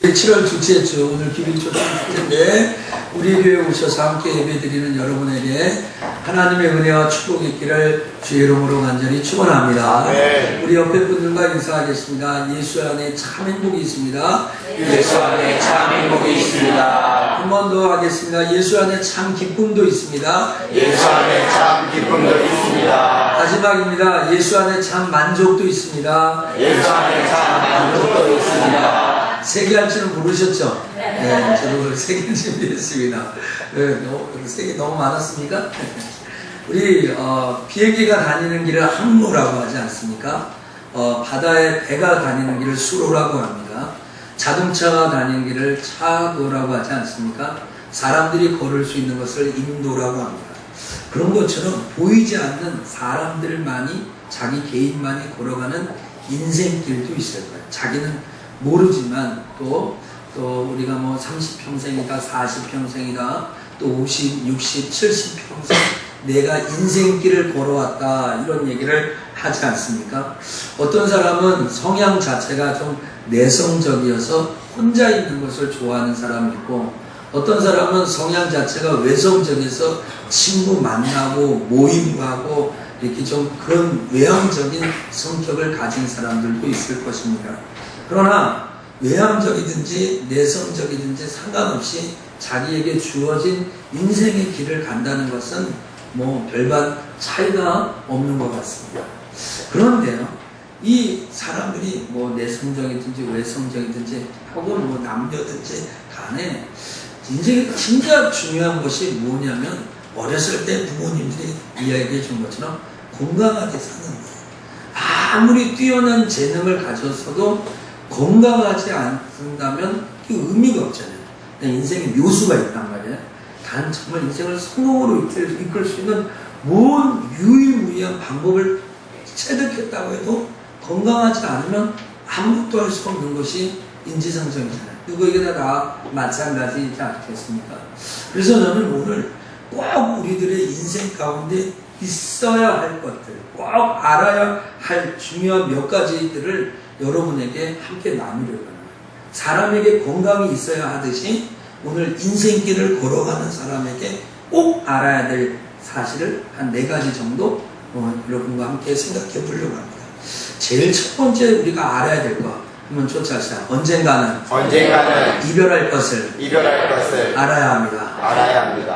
7월 둘째 주, 오늘 기bil초청 축제인데 우리 교회에 오셔서 함께 예배드리는 여러분에게 하나님의 은혜와 축복이 있기를 주의 이름으로 간절히 축원합니다. 우리 옆에 분들과 인사하겠습니다. 예수 안에 참 행복이 있습니다. 예수 안에 참 행복이 있습니다. 한 번 더 하겠습니다. 예수 안에 참 기쁨도 있습니다. 예수 안에 참 기쁨도 있습니다. 마지막입니다. 예수 안에 참 만족도 있습니다. 예수 안에 참 만족도 있습니다. 세 개 할 줄은 모르셨죠? 네, 저도 오늘 세 개 준비했습니다. 세 개 너무 많았습니까? 우리 비행기가 다니는 길을 항로라고 하지 않습니까? 바다에 배가 다니는 길을 수로라고 합니다. 자동차가 다니는 길을 차도라고 하지 않습니까? 사람들이 걸을 수 있는 것을 인도라고 합니다. 그런 것처럼 보이지 않는 사람들만이 자기 개인만이 걸어가는 인생길도 있을 거예요. 자기는 모르지만 또 우리가 뭐 30평생이다 40평생이다 또 50, 60, 70평생 내가 인생길을 걸어왔다 이런 얘기를 하지 않습니까? 어떤 사람은 성향 자체가 좀 내성적이어서 혼자 있는 것을 좋아하는 사람이 있고 어떤 사람은 성향 자체가 외성적이어서 친구 만나고 모임 가고 이렇게 좀 그런 외향적인 성격을 가진 사람들도 있을 것입니다. 그러나 외향적이든지 내성적이든지 상관없이 자기에게 주어진 인생의 길을 간다는 것은 뭐 별반 차이가 없는 것 같습니다. 그런데요, 이 사람들이 뭐 내성적이든지 외성적이든지 혹은 뭐 남녀든지 간에 인생에 진짜 중요한 것이 뭐냐면 어렸을 때 부모님들이 이야기해 준 것처럼 건강하게 사는 거예요. 아무리 뛰어난 재능을 가졌어도 건강하지 않는다면 그 의미가 없잖아요. 인생에 묘수가 있단 말이에요. 단 정말 인생을 성공으로 이끌 수 있는 뭔 유일무이한 방법을 체득했다고 해도 건강하지 않으면 아무것도 할 수 없는 것이 인지상정이잖아요. 누구에게나 다 마찬가지이지 않겠습니까? 그래서 저는 오늘 꼭 우리들의 인생 가운데 있어야 할 것들, 꼭 알아야 할 중요한 몇 가지들을 여러분에게 함께 나누려고 합니다. 사람에게 건강이 있어야 하듯이 오늘 인생길을 걸어가는 사람에게 꼭 알아야 될 사실을 한 4가지 정도 여러분과 함께 생각해 보려고 합니다. 제일 첫 번째 우리가 알아야 될 것, 한번 쫓아시다. 언젠가는 이별할 것을 알아야 합니다.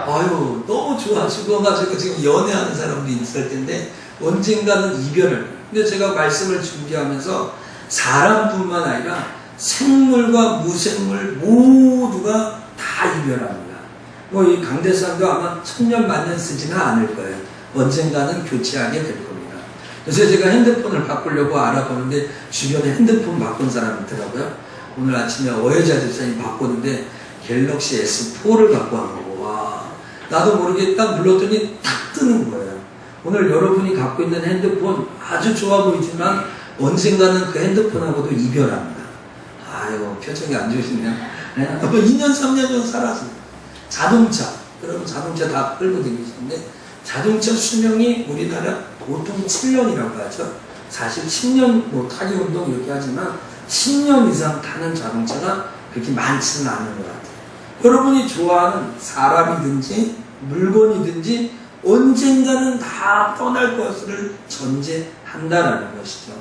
아유, 너무 좋아 죽어가지고 지금 연애하는 사람도 있을 텐데 언젠가는 이별을. 근데 제가 말씀을 준비하면서 사람뿐만 아니라 생물과 무생물 모두가 다 이별합니다. 뭐 이 강대상도 아마 1000년 만년 쓰지는 않을 거예요. 언젠가는 교체하게 될 겁니다. 그래서 제가 핸드폰을 바꾸려고 알아보는데 주변에 핸드폰 바꾼 사람이 있더라고요. 오늘 아침에 어여자 집사님 바꿨는데 갤럭시 S4를 갖고 한 거고, 와, 나도 모르게 딱 눌렀더니 딱 뜨는 거예요. 오늘 여러분이 갖고 있는 핸드폰 아주 좋아 보이지만 언젠가는 그 핸드폰하고도 이별합니다. 아이고, 표정이 안 좋으시네요. 네? 2년, 3년 정도 살았습니다. 자동차, 여러분 자동차 다 끌고 다니시는데 자동차 수명이 우리나라 보통 7년이라고 하죠. 사실 10년 뭐 타기 운동 이렇게 하지만 10년 이상 타는 자동차가 그렇게 많지는 않은 것 같아요. 여러분이 좋아하는 사람이든지 물건이든지 언젠가는 다 떠날 것을 전제한다라는 것이죠.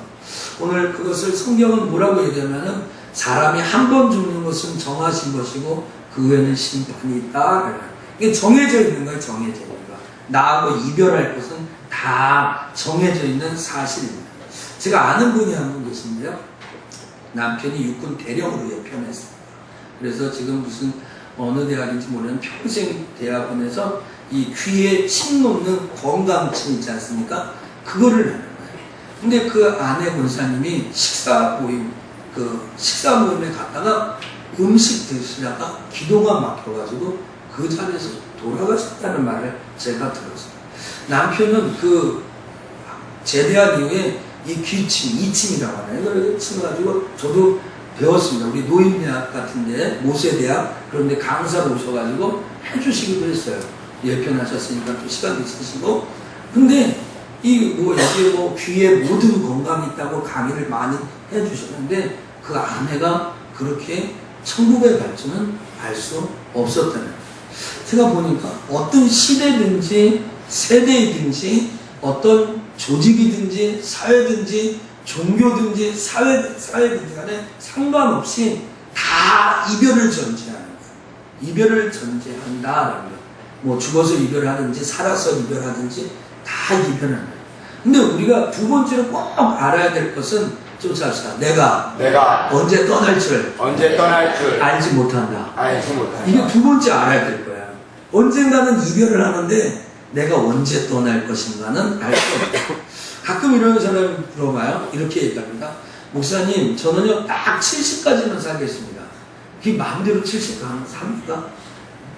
오늘 그것을 성경은 뭐라고 얘기하면은 사람이 한 번 죽는 것은 정하신 것이고 그 후에는 심판이 있다. 이게 정해져 있는 거예요. 정해져 있는 거. 나하고 이별할 것은 다 정해져 있는 사실입니다. 제가 아는 분이 한 분 계신데요. 남편이 육군 대령으로 예편했습니다. 그래서 지금 무슨 어느 대학인지 모르는 평생 대학원에서 이 귀에 침 놓는 건강침 있지 않습니까? 그거를 하는 거예요. 근데 그 아내 권사님이 식사 모임에 갔다가 음식 드시다가 기도가 막혀가지고 그 자리에서 돌아가셨다는 말을 제가 들었어요. 남편은 그 제대한 이후에 이 귀침, 이침이라고 하나요? 그걸 침해가지고 저도 배웠습니다. 우리 노인대학 같은데, 모세대학, 그런데 강사로 오셔가지고 해주시기도 했어요. 예편하셨으니까 또 시간도 있으시고. 근데 여기에 귀에 모든 건강이 있다고 강의를 많이 해주셨는데 그 아내가 그렇게 천국에 갈지는 알 수 없었다는 거예요. 제가 보니까 어떤 시대든지 세대이든지 어떤 조직이든지 사회든지 종교든지 사회든지 간에 상관없이 다 이별을 전제하는 거예요. 이별을 전제한다라는 거예요. 뭐 죽어서 이별하든지 살아서 이별하든지 다 이별하는 거예요. 근데 우리가 두 번째로 꼭 알아야 될 것은 좀 삽시다. 내가 언제 떠날 줄 알지 못한다. 이게 두 번째 알아야 될 거야. 언젠가는 이별을 하는데 내가 언제 떠날 것인가는 알 수 없다. 가끔 이런 사람 물어봐요. 이렇게 얘기합니다. 목사님, 저는요 딱 70까지는 살겠습니다. 그게 마음대로 70 삽니까?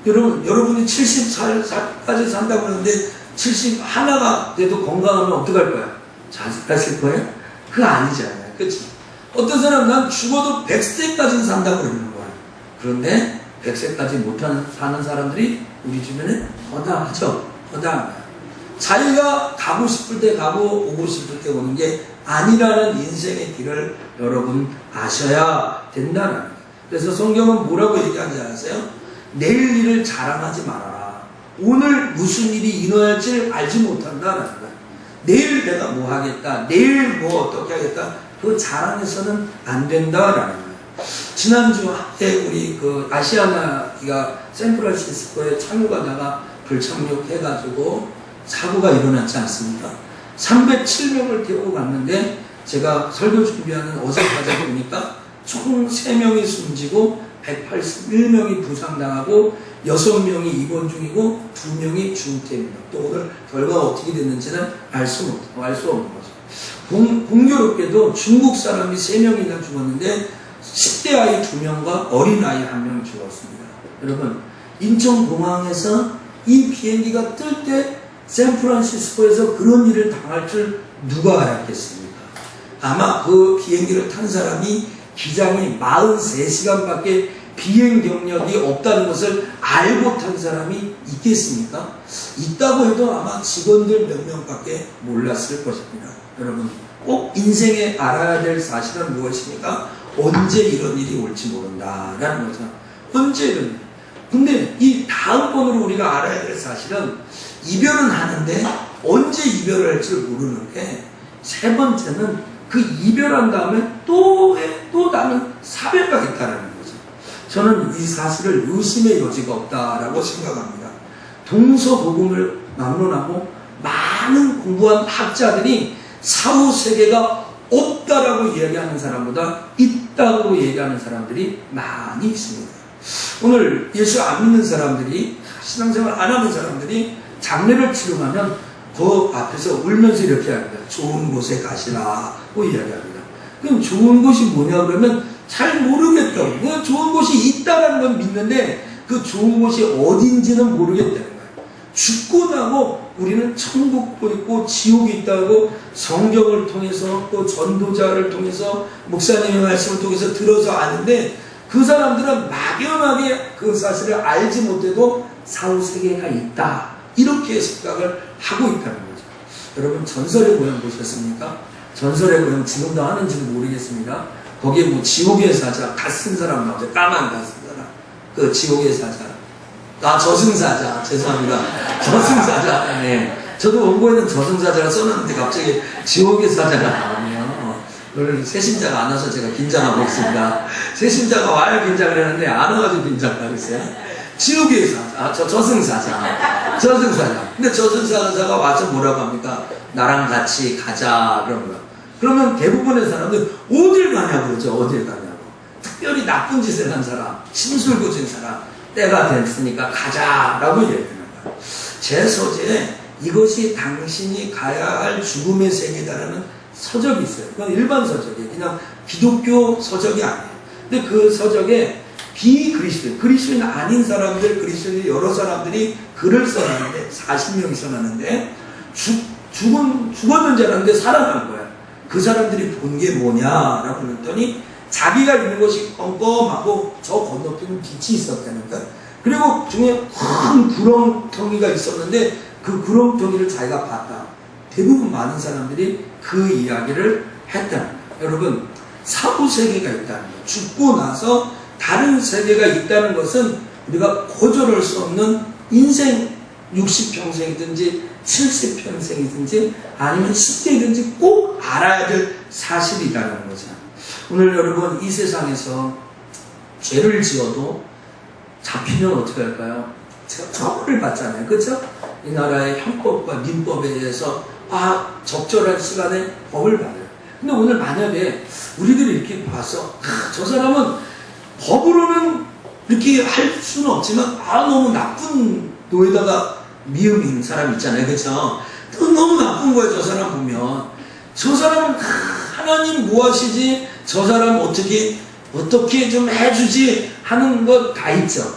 여러분이 70살까지 산다고 그러는데 70 하나가 돼도 건강하면 어떡할 거야? 잘 사실 거예요? 그거 아니잖아요. 그치? 어떤 사람 난 죽어도 100세까지는 산다고 그러는 거야. 그런데 100세까지 못 사는 사람들이 우리 주변에 허다하죠. 허다합니다. 자기가 가고 싶을 때 가고 오고 싶을 때 오는 게 아니라는 인생의 길을 여러분 아셔야 된다는 거예요. 그래서 성경은 뭐라고 얘기하는지 아세요? 내일 일을 자랑하지 말아라. 오늘 무슨 일이 일어날지 알지 못한다는 거예요. 내일 내가 뭐 하겠다, 내일 뭐 어떻게 하겠다, 그거 자랑해서는 안 된다라는 거예요. 지난주 때 우리 그 아시아나가 샌프란시스코에 착륙하다가 불착륙해가지고 사고가 일어났지 않습니까? 307명을 태우고 갔는데 제가 설교 준비하는 어제까지 보니까 총 3명이 숨지고 181명이 부상당하고 6명이 입원 중이고 2명이 중태입니다. 또 오늘 결과가 어떻게 됐는지는 알 수 없는 거죠. 공교롭게도 중국 사람이 3명이나 죽었는데 10대 아이 2명과 어린 아이 1명이 죽었습니다. 여러분, 인천공항에서 이 비행기가 뜰 때 샌프란시스코에서 그런 일을 당할 줄 누가 알았겠습니까? 아마 그 비행기를 탄 사람이 기장이 43시간밖에 비행 경력이 없다는 것을 알고 탄 사람이 있겠습니까? 있다고 해도 아마 직원들 몇 명밖에 몰랐을 것입니다. 여러분, 꼭 인생에 알아야 될 사실은 무엇입니까? 언제 이런 일이 올지 모른다라는 거죠. 언제 이런 일. 근데 이 다음번으로 우리가 알아야 될 사실은 이별은 하는데 언제 이별을 할지 모르는 게, 세 번째는 그 이별한 다음에 또 나는 사별하겠다는 거죠. 저는 이 사실을 의심의 여지가 없다라고 생각합니다. 동서복음을 막론하고 많은 공부한 학자들이 사후세계가 없다라고 이야기하는 사람보다 있다고 얘기하는 사람들이 많이 있습니다. 오늘 예수 안 믿는 사람들이, 신앙생활 안 하는 사람들이 장례를 치르면 그 앞에서 울면서 이렇게 합니다. 좋은 곳에 가시라고 이야기합니다. 그럼 좋은 곳이 뭐냐 그러면 잘 모르겠다고. 그 좋은 곳이 있다는 건 믿는데 그 좋은 곳이 어딘지는 모르겠다는 거예요. 죽고 나고 우리는 천국도 있고 지옥이 있다고 성경을 통해서 또 전도자를 통해서 목사님의 말씀을 통해서 들어서 아는데, 그 사람들은 막연하게 그 사실을 알지 못해도 사후세계가 있다, 이렇게 생각을 하고 있다는 거죠. 여러분, 전설의 고향 보셨습니까? 전설의 고향 지금도 하는지는 모르겠습니다. 거기에 뭐 지옥의 사자, 갓 쓴 사람 나오죠. 까만 갓 쓴 사람. 그 지옥의 사자. 저승사자. 죄송합니다. 저승사자. 네. 저도 원고에는 저승사자가 써놨는데 갑자기 지옥의 사자가 나오네요. 오늘 새신자가 안 와서 제가 긴장하고 있습니다. 새신자가 와야 긴장을 했는데 안 와가지고 긴장하고 있어요. 지옥의 사자, 저승사자. 근데 저승사자가 와서 뭐라고 합니까? 나랑 같이 가자, 그런 거요. 그러면 대부분의 사람들 어딜 가냐고 그러죠. 어딜 가냐고. 특별히 나쁜 짓을 한 사람, 심술궂은 사람, 때가 됐으니까 가자라고 얘기합니다. 제 서재에 이것이 당신이 가야 할 죽음의 세계다라는 서적이 있어요. 그건 일반 서적이에요. 그냥 기독교 서적이 아니에요. 근데 그 서적에 비그리스도인, 그리스도인 아닌 사람들, 그리스도인 여러 사람들이 글을 써놨는데, 40명이 써놨는데, 죽었는지 알았는데 살아난 거야. 그 사람들이 본 게 뭐냐라고 했더니, 자기가 있는 곳이 껌껌하고 저 건너편에 빛이 있었다는 거야. 그리고 중에 큰 구렁텅이가 있었는데, 그 구렁텅이를 자기가 봤다. 대부분 많은 사람들이 그 이야기를 했다는 거예요. 여러분, 사후세계가 있다는 거예요. 죽고 나서 다른 세계가 있다는 것은 우리가 거절할 수 없는 인생 60평생이든지 70평생이든지 아니면 10대이든지 꼭 알아야 될 사실이라는 거죠. 오늘 여러분 이 세상에서 죄를 지어도 잡히면 어떻게 할까요? 제가 처벌을 받잖아요. 그렇죠? 이 나라의 형법과 민법에 의해서 적절한 시간에 법을 받아요. 근데 오늘 만약에 우리들이 이렇게 봐서 저 사람은 법으로는 이렇게 할 수는 없지만 너무 나쁜 노에다가 미움이 있는 사람 있잖아요. 그렇죠? 너무 나쁜 거예요. 저 사람 보면 저 사람은 하나님 뭐 하시지? 저 사람 어떻게 좀 해주지? 하는 거 다 있죠.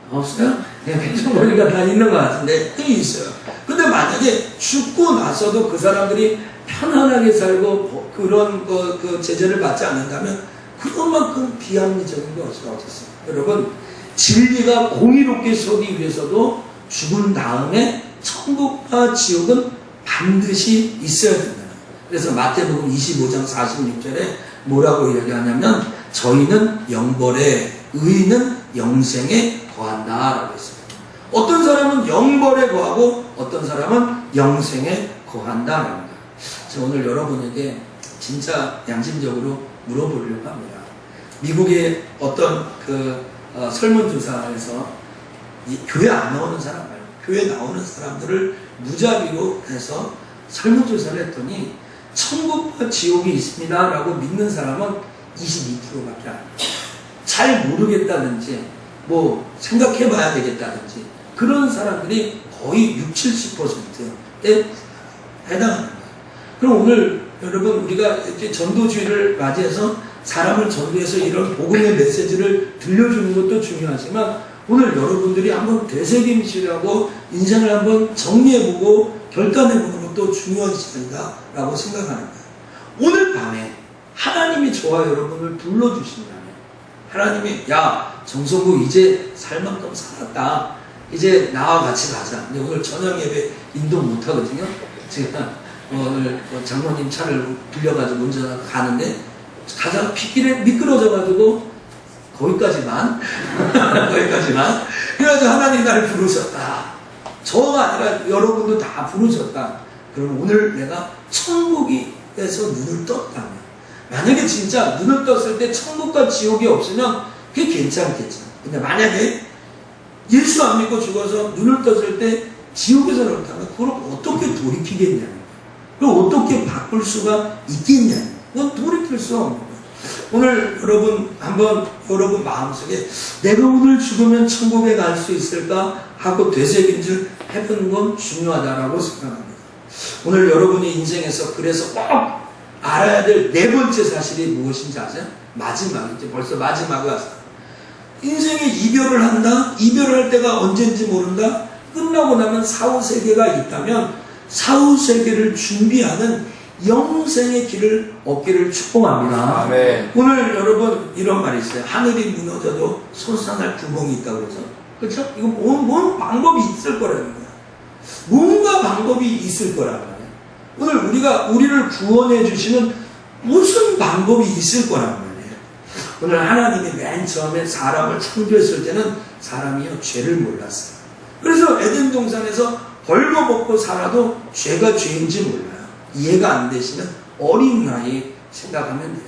없어요? 계속 보니까 다 있는 것 같은데 있어요. 근데 만약에 죽고 나서도 그 사람들이 편안하게 살고 그런 그 제재를 받지 않는다면 그것만큼 비합리적인 게 어딨어요. 여러분 진리가 공의롭게 서기 위해서도 죽은 다음에 천국과 지옥은 반드시 있어야 된다. 그래서 마태복음 25장 46절에 뭐라고 이야기하냐면 저희는 영벌에 의인은 영생에 거한다 라고 했습니다. 어떤 사람은 영벌에 거하고 어떤 사람은 영생에 거한다 합니다. 제가 오늘 여러분에게 진짜 양심적으로 물어보려고 합니다. 미국의 어떤 설문조사에서 교회 안 나오는 사람 말고 교회 나오는 사람들을 무작위로 해서 설문조사를 했더니 천국과 지옥이 있습니다 라고 믿는 사람은 22%밖에 안 돼요. 잘 모르겠다든지 뭐 생각해 봐야 되겠다든지 그런 사람들이 거의 60-70%에 해당합니다. 그럼 오늘 여러분 우리가 이렇게 전도주의를 맞이해서 사람을 전도해서 이런 복음의 메시지를 들려주는 것도 중요하지만 오늘 여러분들이 한번 되새김질하고 인생을 한번 정리해보고 결단해보는 것도 중요한 시간이다라고 생각합니다. 오늘 밤에 하나님이 저와 여러분을 불러주신다면 하나님이 정성구 이제 살 만큼 살았다. 이제 나와 같이 가자. 근데 오늘 저녁 예배 인도 못하거든요. 제가 오늘 장로님 차를 빌려가지고 운전하고 가는데 가다가 핏길에 미끄러져가지고 거기까지만 그래가지고 하나님 나를 부르셨다. 저가 아니라 여러분도 다 부르셨다. 그럼 오늘 내가 천국에서 눈을 떴다면 만약에 진짜 눈을 떴을 때 천국과 지옥이 없으면 그게 괜찮겠죠. 근데 만약에 예수 안 믿고 죽어서 눈을 떴을 때 지옥에서 나온다면 그걸 어떻게 돌이키겠냐는 그걸 어떻게 바꿀 수가 있겠냐는 그건 돌이킬 수 없는 거예요. 오늘 여러분 마음속에 내가 오늘 죽으면 천국에 갈 수 있을까 하고 되새김질 해보는 건 중요하다라고 생각합니다. 오늘 여러분의 인생에서 그래서 꼭 알아야 될 네 번째 사실이 무엇인지 아세요? 마지막이죠. 벌써 마지막에 왔어요. 인생에 이별을 한다? 이별을 할 때가 언제인지 모른다? 끝나고 나면 사후세계가 있다면 사후세계를 준비하는 영생의 길을 얻기를 축복합니다. 아멘. 오늘 여러분 이런 말이 있어요. 하늘이 무너져도 솟아날 구멍이 있다고 그러죠. 그렇죠? 이거 뭔 방법이 있을 거라는 거야. 뭔가 방법이 있을 거라는 거야. 오늘 우리를 구원해 주시는 무슨 방법이 있을 거란 말이에요. 오늘 하나님이 맨 처음에 사람을 창조했을 때는 사람이요 죄를 몰랐어요. 그래서 에덴 동산에서 벌거벗고 살아도 죄가 죄인지 몰라요. 이해가 안 되시면 어린 나이에 생각하면 돼요.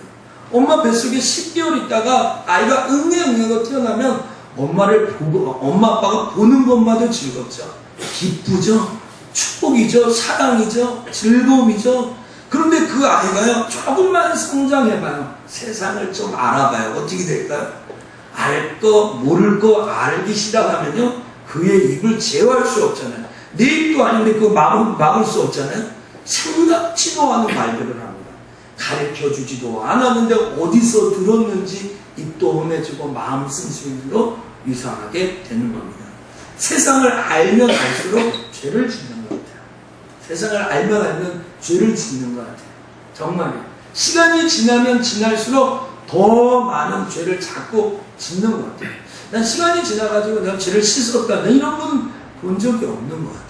엄마 뱃속에 10개월 있다가 아이가 응애응애가 태어나면 엄마 아빠가 보는 것마다 즐겁죠. 기쁘죠. 축복이죠. 사랑이죠. 즐거움이죠. 그런데 그 아이가요 조금만 성장해봐요. 세상을 좀 알아봐요. 어떻게 될까요? 알 거 모를 거 알기 시작하면요 그의 입을 제어할 수 없잖아요. 내 입도 아닌데 그 막을 수 없잖아요. 생각지도 않은 말들을 합니다. 가르쳐주지도 않았는데 어디서 들었는지 입도 험해지고 마음 씀씀이도 이상하게 되는 겁니다. 세상을 알면 알수록 죄를 짓는 것 같아요. 세상을 알면 죄를 짓는 것 같아요. 정말요. 시간이 지나면 지날수록 더 많은 죄를 자꾸 짓는 것 같아요. 난 시간이 지나가지고 내가 죄를 씻었다. 이런 분은 본 적이 없는 것 같아요.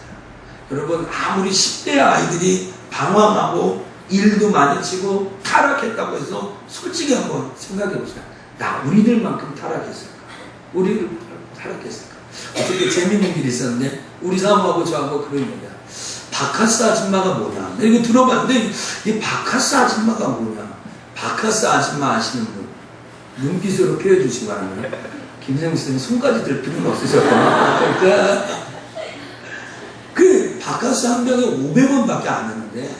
여러분 아무리 10대 아이들이 방황하고 일도 많이 치고 타락했다고 해서 솔직히 한번 생각해 보세요. 우리들만큼 타락했을까? 우리를 타락했을까? 어떻게 재밌는 일이 있었는데 우리 사모하고 저하고 그런 얘기야. 바카스 아줌마가 뭐냐? 이거 들어봤는데 이 바카스 아줌마가 뭐냐? 바카스 아줌마 아시는 분 눈빛으로 표해 주시기 바랍니다. 김생수 선생님 손까지 들 필요는 없으셨구나. 그러니까 그 바카스 한 병에 500원밖에 안 하는데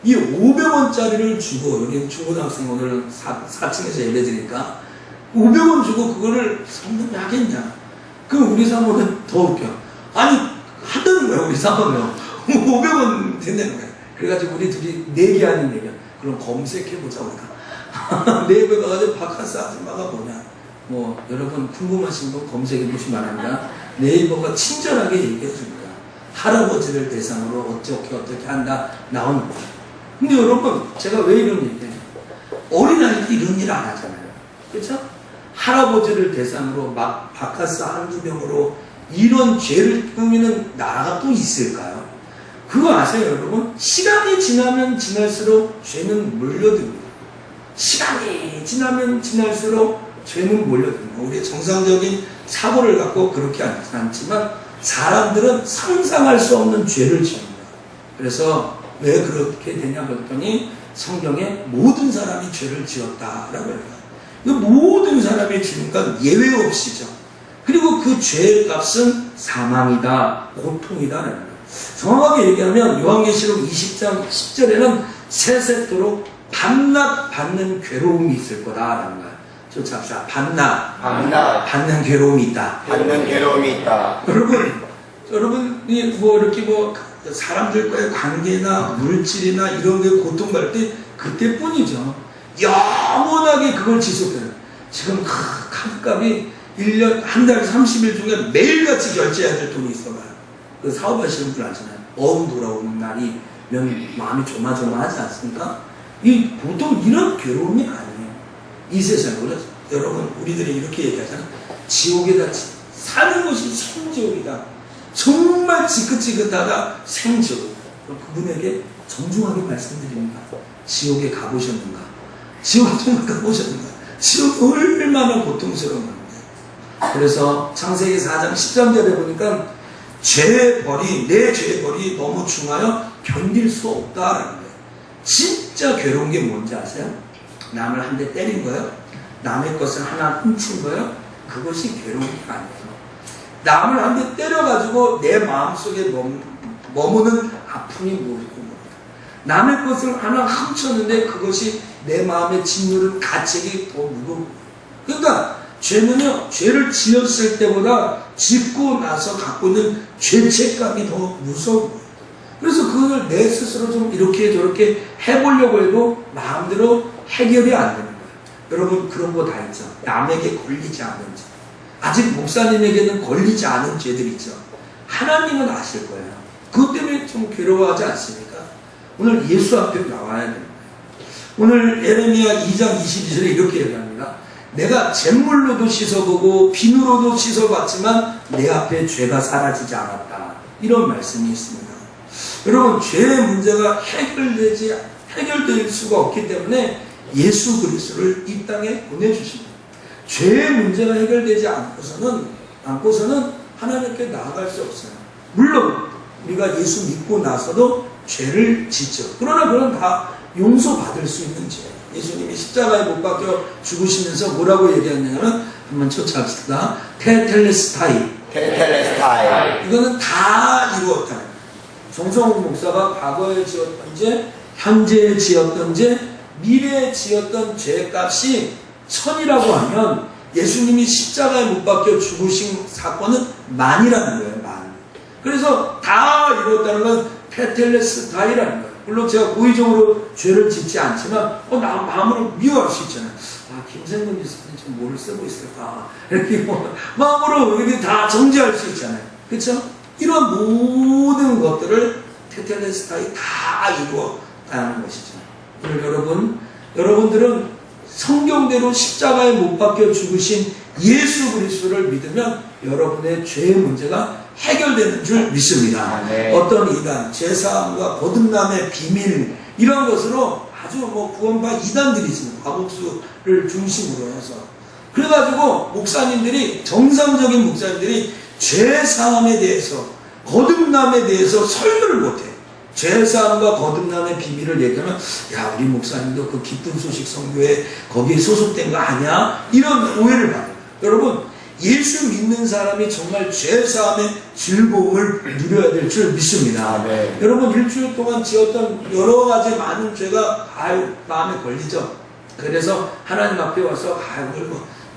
이 500원짜리를 주고 여기 중고등학생 오늘 4층에서 예배 드리니까 500원 주고 그거를 성금이 하겠냐? 그 우리 사모는 더 웃겨. 아니 하다는 거야 우리 사모는 500원 된다는 거야. 그래가지고 우리 둘이 내기하는 얘기야. 그럼 검색해보자 우리가. 네이버에 가가지고 바카스 아줌마가 뭐냐. 뭐 여러분 궁금하신 분 검색해보시면 바랍니다. 네이버가 친절하게 얘기해줍니다. 할아버지를 대상으로 어떻게 한다 나오는 거야. 근데 여러분 제가 왜 이런 얘기해요? 어린아이도 이런 일 안 하잖아요. 그렇죠? 할아버지를 대상으로 막 바카스 한두 병으로 이런 죄를 꾸미는 나라가 또 있을까요? 그거 아세요 여러분? 시간이 지나면 지날수록 죄는 몰려듭니다. 시간이 지나면 지날수록 죄는 몰려듭니다. 우리의 정상적인 사고를 갖고 그렇게 않지만 사람들은 상상할 수 없는 죄를 지습니다. 그래서 왜 그렇게 되냐 그랬더니 성경에 모든 사람이 죄를 지었다라고 해요. 모든 사람이 지으니까 예외 없이죠. 그리고 그 죄의 값은 사망이다, 고통이다. 정확하게 얘기하면 요한계시록 20장 10절에는 세세토록 밤낮 받는 괴로움이 있을 거다라는 거예요. 쫓아갑시다. 밤낮 받는 괴로움이 있다. 받는 괴로움이 있다. 여러분이 뭐 이렇게 뭐 사람들과의 관계나 물질이나 이런 게 고통받을 때 그때뿐이죠. 영원하게 그걸 지속해요. 지금 카드값이 1년 한 달 30일 중에 매일같이 결제해야 될 돈이 있어봐요. 그 사업하시는 분 아시나요? 어음 돌아오는 날이 마음이 조마조마하지 않습니까? 이 보통 이런 괴로움이 아니에요. 이 세상에 여러분 우리들이 이렇게 얘기하잖아요. 지옥에다 사는 것이 생지옥이다. 정말 지긋지긋하다 생지옥. 그분에게 정중하게 말씀드립니다. 지옥에 가보셨는가? 지옥 정말 가보셨는가? 지옥이 얼마나 고통스러운 건데. 그래서 창세기 4장 13절에 보니까 죄의 벌이, 내 죄의 벌이 너무 중하여 견딜 수 없다라는 거예요. 진짜 괴로운 게 뭔지 아세요? 남을 한 대 때린 거예요? 남의 것을 하나 훔친 거예요? 그것이 괴로운 게 아니에요. 남을 한 대 때려가지고 내 마음속에 머무는 아픔이 모르고 남의 것을 하나 훔쳤는데 그것이 내 마음에 짓누른 가책이 더 무거워. 그러니까 죄는요, 죄를 지었을 때보다 짓고 나서 갖고 있는 죄책감이 더 무서운 거예요. 그래서 그걸 내 스스로 좀 이렇게 저렇게 해보려고 해도 마음대로 해결이 안 되는 거예요. 여러분 그런 거 다 있죠. 남에게 걸리지 않은 죄. 아직 목사님에게는 걸리지 않은 죄들 있죠. 하나님은 아실 거예요. 그것 때문에 좀 괴로워하지 않습니까? 오늘 예수 앞에 나와야 됩니다. 오늘 예레미야 2장 22절에 이렇게 얘기합니다. 내가 잿물로도 씻어보고 비누로도 씻어봤지만 내 앞에 죄가 사라지지 않았다. 이런 말씀이 있습니다. 여러분 죄의 문제가 해결될 수가 없기 때문에 예수 그리스도를 이 땅에 보내주십니다. 죄의 문제가 해결되지 않고서는 하나님께 나아갈 수 없어요. 물론 우리가 예수 믿고 나서도 죄를 짓죠. 그러나 그건 다 용서받을 수 있는 죄. 예수님이 십자가에 못 박혀 죽으시면서 뭐라고 얘기했냐면 한번 쫓아갑시다. 테텔레스타이. 이거는 다 이루었다. 정성욱 목사가 과거에 지었던 죄, 현재에 지었던 죄, 미래에 지었던 죄값이 천이라고 하면 예수님이 십자가에 못 박혀 죽으신 사건은 만이라는 거예요. 만. 그래서 다 이루었다는 건 테텔레스타이라는 거예요. 물론 제가 고의적으로 죄를 짓지 않지만 나 마음으로 미워할 수 있잖아요. 김생근 교수님 지금 뭘 쓰고 있을까? 이렇게 마음으로 이렇게 다 정지할 수 있잖아요. 그렇죠? 이런 모든 것들을 테텔레스타이 다 이루었다는 것이죠. 여러분들은 성경대로 십자가에 못 박혀 죽으신 예수 그리스도를 믿으면 여러분의 죄의 문제가 해결되는 줄 믿습니다. 네. 어떤 이단, 죄사함과 거듭남의 비밀 이런 것으로 아주 구원파 이단들이 있습니다. 과복수를 중심으로 해서 그래가지고 목사님들이, 정상적인 목사님들이 죄사함에 대해서, 거듭남에 대해서 설교를 못해. 죄사함과 거듭남의 비밀을 얘기하면, 야, 우리 목사님도 그 기쁜 소식 선교회 거기에 소속된 거 아니야? 이런 오해를 받아요. 여러분, 예수 믿는 사람이 정말 죄사함의 즐거움을 누려야 될 줄 믿습니다. 네. 여러분, 일주일 동안 지었던 여러 가지 많은 죄가 마음에 걸리죠. 그래서 하나님 앞에 와서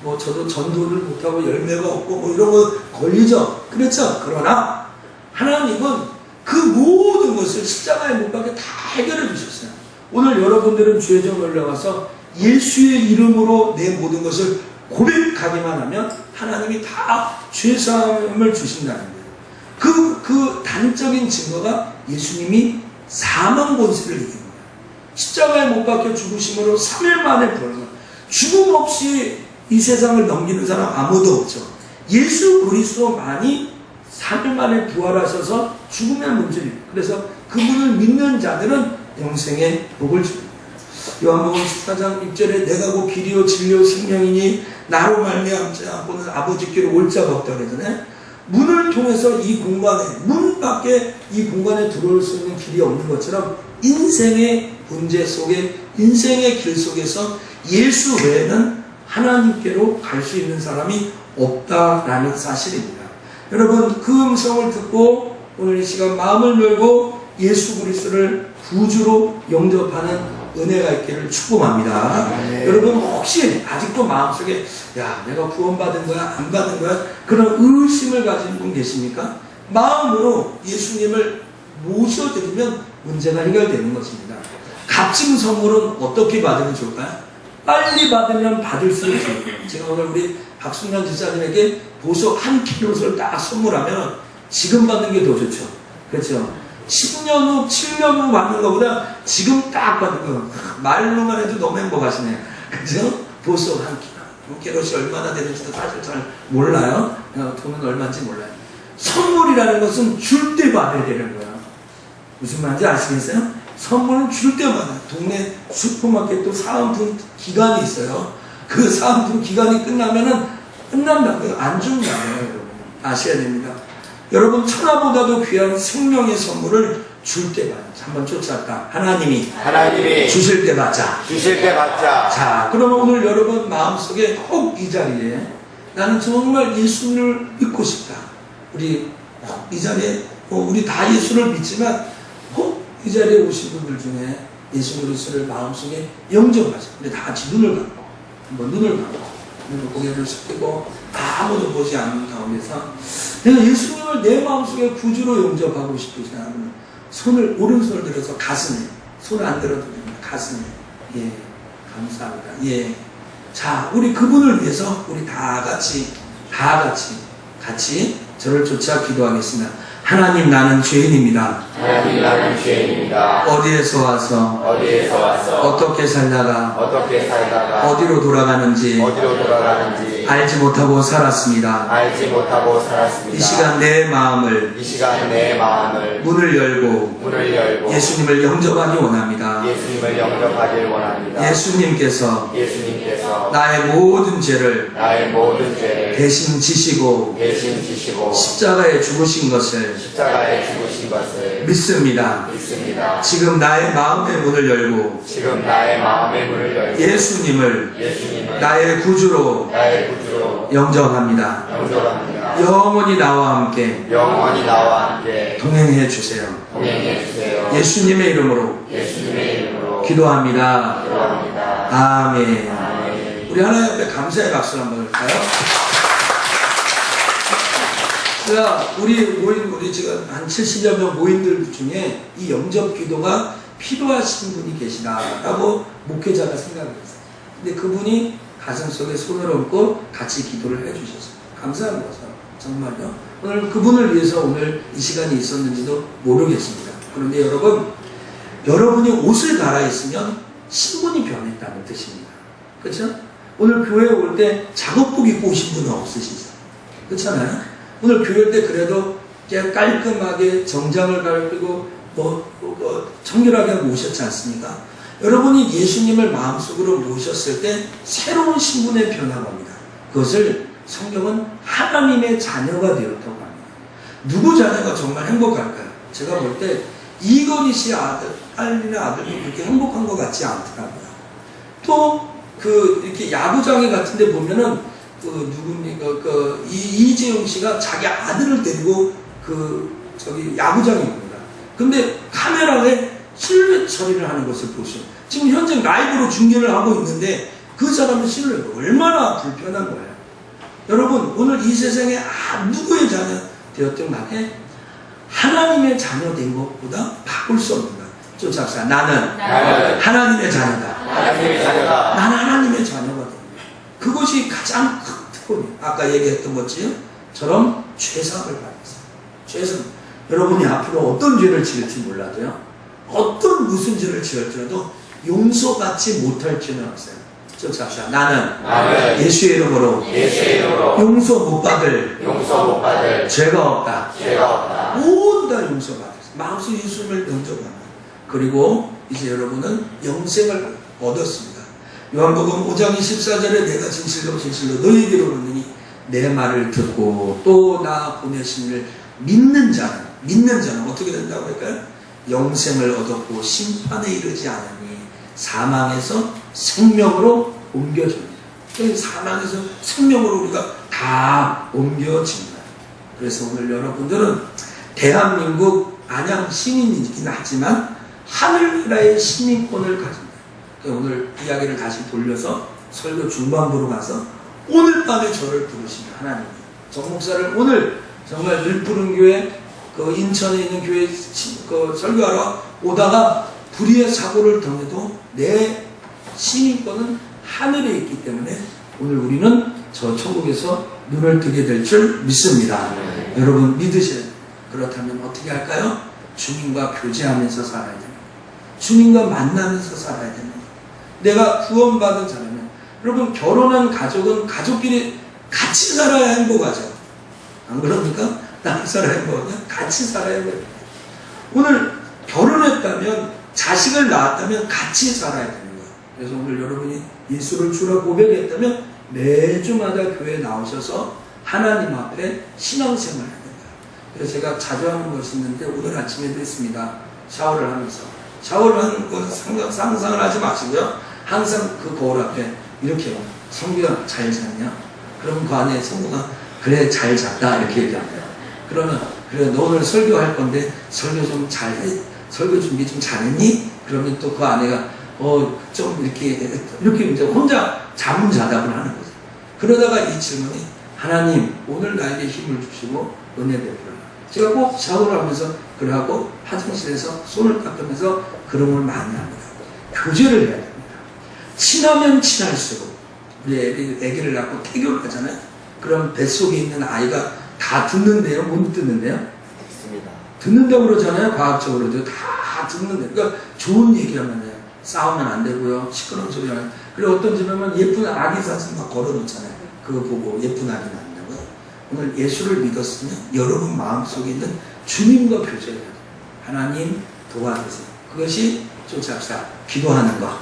뭐 저도 전도를 못하고 열매가 없고 뭐 이런 거 걸리죠. 그렇죠. 그러나 하나님은 그 모든 것을 십자가에 못 박혀 다 해결해 주셨어요. 오늘 여러분들은 죄점 올라가서 예수의 이름으로 내 모든 것을 고백하기만 하면 하나님이 다 죄사함을 주신다는 거예요. 그 단적인 증거가 예수님이 사망 권세를 이긴 거예요. 십자가에 못 박혀 죽으심으로 3일 만에 부활한, 죽음 없이 이 세상을 넘기는 사람 아무도 없죠. 예수 그리스도만이 3일 만에 부활하셔서 죽음의 문제입니다. 그래서 그분을 믿는 자들은 영생의 복을 줍니다. 요한복음 14장 6절에 내가 곧 길이요 진리요 생명이니 나로 말미암지 않고는 아버지께로 올 자가 없다 그러잖아요. 문을 통해서 이 공간에, 문 밖에 이 공간에 들어올 수 있는 길이 없는 것처럼 인생의 문제 속에, 인생의 길 속에서 예수 외에는 하나님께로 갈 수 있는 사람이 없다라는 사실입니다. 여러분, 그 음성을 듣고 오늘 이 시간 마음을 열고 예수 그리스도를 구주로 영접하는 은혜가 있기를 축복합니다. 네. 여러분, 혹시 아직도 마음속에 야, 내가 구원받은 거야 안 받은 거야 그런 의심을 가진 분 계십니까? 마음으로 예수님을 모셔드리면 문제가 해결되는 것입니다. 값진 선물은 어떻게 받으면 좋을까요? 빨리 받으면 받을수록 좋을까요? 제가 오늘 우리 박순환 지사님에게 보석 한 킬롯을 딱 선물하면 지금 받는 게 더 좋죠. 그렇죠? 10년 후, 7년 후 받는 것보다 지금 딱 받는 거. 말로만 해도 너무 행복하시네요. 그죠? 보석 한 킬롯이 얼마나 되는지도 사실 잘 몰라요. 돈은 얼마인지 몰라요. 선물이라는 것은 줄 때 받아야 되는 거예요. 무슨 말인지 아시겠어요? 선물은 줄 때마다 동네 슈퍼마켓도 사은품 기간이 있어요. 그 사은품 기간이 끝나면은 끝난다고요. 안 준다고요, 여러분. 아셔야 됩니다. 여러분, 천하보다도 귀한 생명의 선물을 줄 때 받자. 한번 쫓아갈까? 하나님이 주실 때 받자. 주실 때 받자. 자, 그러면 오늘 여러분 마음속에 혹 이 자리에 나는 정말 예수를 믿고 싶다. 우리 혹 이 자리에 우리 다 예수를 믿지만 혹 이 자리에 오신 분들 중에 예수 그리스도를 마음속에 영접하자. 우리 다 같이 눈을 감고 한번 눈을 감고 고개를 숙이고 아무도 보지 않는 가운데서 내가 예수님을 내 마음속에 구주로 영접하고 싶으시 않으면 손을, 오른손을 들어서 가슴에, 손을 안 들어도 됩니다. 가슴에. 예, 감사합니다. 예. 자, 우리 그분을 위해서 우리 다 같이 저를 쫓아 기도하겠습니다. 하나님, 나는 죄인입니다. 하나님, 나는 죄인입니다. 어디에서 와서 어떻게 살다가 어디로 돌아가는지 알지 못하고 살았습니다. 이 시간 내 마음을 문을 열고 예수님을 영접하기 원합니다. 예수님께서 나의 모든 죄를 대신 지시고 십자가에 죽으신 것을 믿습니다. 지금 나의 마음의 문을 열고 예수님을 나의 구주로 영접합니다. 영원히 나와 함께 동행해 주세요. 예수님의 이름으로 기도합니다. 아멘. 우리 하나님 앞에 감사의 박수를 한번 할까요? 제가 우리 지금 한 70여 명 모인들 중에 이 영접 기도가 필요하신 분이 계시다라고 목회자가 생각을 했어요. 근데 그분이 가슴속에 손을 얹고 같이 기도를 해주셨어요. 감사한 거죠. 정말요. 오늘 그분을 위해서 오늘 이 시간이 있었는지도 모르겠습니다. 그런데 여러분이 옷을 갈아입으면 신분이 변했다는 뜻입니다. 그렇죠? 오늘 교회에 올 때 작업복 입고 오신 분은 없으시죠? 그렇잖아요? 오늘 교회 때 그래도 깔끔하게 정장을 갈아입고 청결하게 하고 오셨지 않습니까? 여러분이 예수님을 마음속으로 모셨을 때 새로운 신분의 변화가 옵니다. 그것을 성경은 하나님의 자녀가 되었다고 합니다. 누구 자녀가 정말 행복할까요? 제가 볼 때 이건희 씨 딸이나 아들도 그렇게 행복한 것 같지 않더라고요. 또 이렇게 야구장에 같은데 보면은 이재용 씨가 자기 아들을 데리고 야구장에 있습니다. 근데 카메라에 실루엣 처리를 하는 것을 보시죠. 지금 현재 라이브로 중계를 하고 있는데 그 사람은 실루엣 얼마나 불편한 거예요. 여러분, 오늘 이 세상에 누구의 자녀 되었든 간에 하나님의 자녀 된 것보다 바꿀 수 없는 거예요. 쫓아갑시다. 나는 하나님의 자녀다. 하나님의 자녀다. 나는 하나님의 자녀가 됩니다. 그것이 가장 큰 특권이에요. 아까 얘기했던 것처럼 죄사함을 받았어요. 죄사함. 여러분이 앞으로 어떤 죄를 지을지 몰라도요. 무슨 죄를 지을지라도 용서받지 못할 죄는 없어요. 쫓아갑시다. 나는 예수의 이름으로 용서 못 받을 죄가 없다. 모두 다 용서받았어요. 마음속 예수님을 영접합니다. 그리고 이제 여러분은 영생을 얻었습니다. 요한복음 5장 24절에 내가 진실로 너희에게로 오느니 내 말을 듣고 또 나 보내신 이를 믿는 자는 어떻게 된다고 할까요? 영생을 얻었고 심판에 이르지 않으니 사망에서 생명으로 옮겨집니다. 사망에서 생명으로 우리가 다 옮겨집니다. 그래서 오늘 여러분들은 대한민국 안양 시민이긴 하지만 하늘나라의 시민권을 가집니다. 오늘 이야기를 다시 돌려서 설교 중반부로 가서 오늘 밤에 저를 부르시면 하나님이 정 목사를 오늘 정말 늘푸른교회 인천에 있는 교회 설교하러 오다가 불의의 사고를 당해도 내 시민권은 하늘에 있기 때문에 오늘 우리는 저 천국에서 눈을 뜨게 될 줄 믿습니다. 여러분 믿으셔야 돼요. 그렇다면 어떻게 할까요? 주님과 교제하면서 살아야 됩니다. 주님과 만나면서 살아야 됩니다. 내가 구원받은 자라면 여러분 결혼한 가족은 가족끼리 같이 살아야 행복하죠. 안 그럽니까? 남이 살아야 행복하냐? 같이 살아야 행복해요. 오늘 결혼했다면 자식을 낳았다면 같이 살아야 되는 거예요. 그래서 오늘 여러분이 예수를 주라 고백했다면 매주마다 교회에 나오셔서 하나님 앞에 신앙생활을 해야 된다. 그래서 제가 자주 하는 것이 있는데 오늘 아침에도 했습니다. 샤워를 하면서 샤워를 하는 것 상상을 하지 마시고요. 항상 그 거울 앞에 이렇게 성규야 잘 잤냐? 그럼 그 안에 성구가 그래 잘 잤다 이렇게 얘기합니다. 그러면 그래 너 오늘 설교할 건데 설교 좀 잘해? 설교 준비 좀 잘했니? 그러면 또 그 아내가 좀 이렇게 이제 혼자 자문자답을 하는 거죠. 그러다가 이 질문이 하나님 오늘 나에게 힘을 주시고 은혜 베풀어라. 제가 꼭 샤워를 하면서 그래 하고 화장실에서 손을 닦으면서 그런 걸 많이 합니다. 교제를 해야 됩니다. 친하면 친할수록 우리 애기를 낳고 태교를 하잖아요. 그럼 뱃속에 있는 아이가 다 듣는데요? 못 듣는데요? 있습니다. 듣는다고 그러잖아요. 과학적으로도 다 듣는데. 그러니까 좋은 얘기하면 돼요. 싸우면 안 되고요. 시끄러운 소리 하면. 그리고 어떤 집에 보면 예쁜 아기 사진 막 걸어놓잖아요. 그거 보고 예쁜 아기 낳는다고요. 오늘 예수를 믿었으면 여러분 마음속에 있는 주님과 교제를 해야 돼요. 하나님 도와주세요. 그것이 쫓아갑시다. 기도하는 거.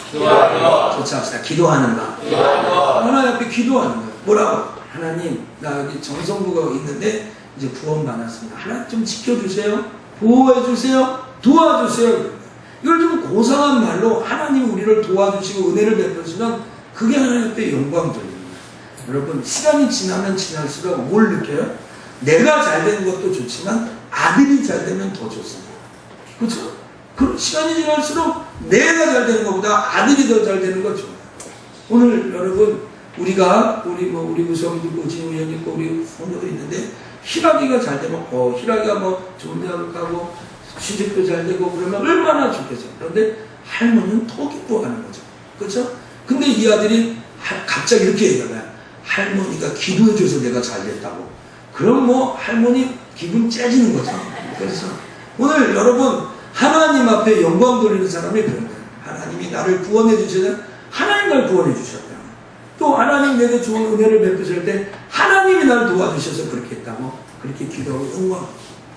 쫓아갑시다. 기도하는 거. 하나님 앞에 기도하는 거. 뭐라고? 하나님 나 여기 정성부가 있는데 이제 구원 받았습니다. 하나님 좀 지켜주세요. 보호해주세요. 도와주세요. 이걸 좀 고상한 말로 하나님이 우리를 도와주시고 은혜를 베푸시면 그게 하나님 앞에 영광 돌립니다. 여러분 시간이 지나면 지날수록 뭘 느껴요? 내가 잘 되는 것도 좋지만 아들이 잘 되면 더 좋습니다. 그렇죠? 그 시간이 지날수록 내가 잘 되는 것보다 아들이 더 잘 되는 거 좋아요. 오늘 여러분 우리가 우리 구성이도 있고 진우 형 있고 우리 성도도 있는데 희락이가 잘 되면 희락이가 좋은 대학을 가고 취직도 잘 되고 그러면 얼마나 좋겠어요. 그런데 할머니는 더 기뻐하는 거죠. 그렇죠? 근데 이 아들이 갑자기 이렇게 얘기해요. 할머니가 기도해줘서 내가 잘 됐다고. 그럼 할머니 기분 째지는 거죠. 그래서 오늘 여러분 하나님 앞에 영광 돌리는 사람이 그런 거예요. 하나님이 나를 구원해 주셔서 하나님 날 구원해 주셨다. 또 하나님 내게 좋은 은혜를 베푸실 때 하나님이 날 도와주셔서 그렇게 했다고 그렇게 기도하고 영광.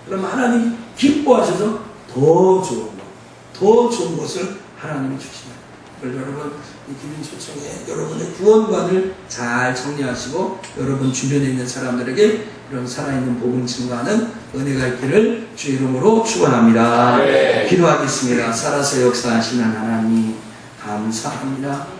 그러면 하나님 기뻐하셔서 더 좋은 것을 하나님이 주시면 여러분 이 기민초청에 여러분의 구원관을 잘 정리하시고 여러분 주변에 있는 사람들에게 이런 살아있는 복음 증거하는 은혜가 있기를 주 이름으로 축원합니다. 기도하겠습니다. 살아서 역사하시는 하나님 감사합니다.